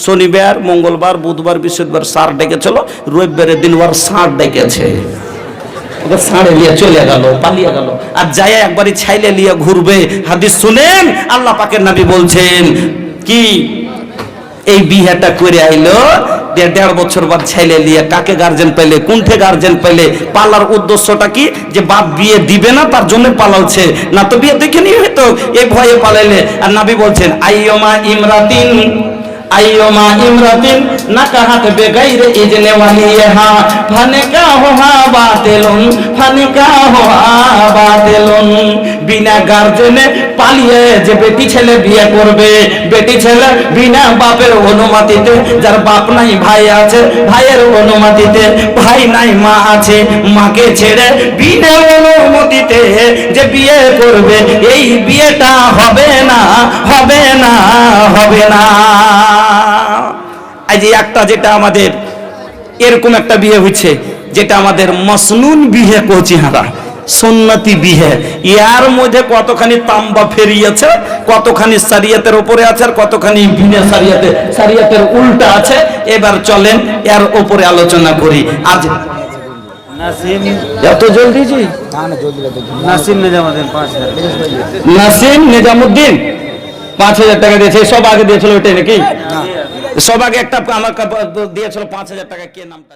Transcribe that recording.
শনিবার, মঙ্গলবার, বুধবার, বৃহস্পতিবার স্যার ডেকেছিল, রবিবারের দিন ওর স্যার ডেকেছে, ওকে সাড়ে নিয়ে চলে গেল, পালিয়ে গেল। আর যায় একবারই ছাইলে নিয়ে ঘুরবে। হাদিস শুনেন, আল্লাহ পাকের নবী বলছেন কি, এই বিয়েটা করে আইলো, 1.5 বছর বাদ ছাইলে নিয়ে কাকে গার্জেন পেলে, কোনঠে গার্জেন পেলে, পালার উদ্দেশ্যটা কি, যে বাপ বিয়ে দিবে না তার জন্য পালালছে, না তো বিয়ে দেখে নিয়ে হয়তো এই ভয়ে পালাইলে। আর নবী বলছেন আইয়মা ইমরাতিন নাকাহাত বেগাইরে ইজনে ওয়ালিহা ফানিকাহুহা বাতিলুন। বিনা গার্জেনে পালিয়ে যে বেটি ছেলে বিয়ে করবে, বেটি ছেলে বিনা বাপের অনুমতিতে, যার বাপ নাই ভাই আছে, ভাইয়ের অনুমতিতে, ভাই নাই মা আছে, মাকে ছেড়ে বিনা অনুমতিতে যে বিয়ে করবে, এই বিয়েটা হবে না, হবে না, হবে না। আজ একটা যেটা আমাদের এরকম একটা বিয়ে হচ্ছে, যেটা আমাদের মসনুন বিয়ে কোচিহারা, সুন্নতি বিয়ে, ইয়ার মধ্যে কতখানি তাম্বা ফেরিয়েছে, কতখানি শরিয়তের উপরে আছে, আর কতখানি বিনা শরিয়তের উল্টা আছে। এবার চলেন এর উপরে আলোচনা করি। আজ এত জলদি জি নাসিম নিজামুদ্দিন 5,000 টাকা দিয়েছে, সব আগে দিয়েছিল ওইটাই নাকি? সব আগে একটা আমার দিয়েছিল 5,000 টাকা, কে নামটা?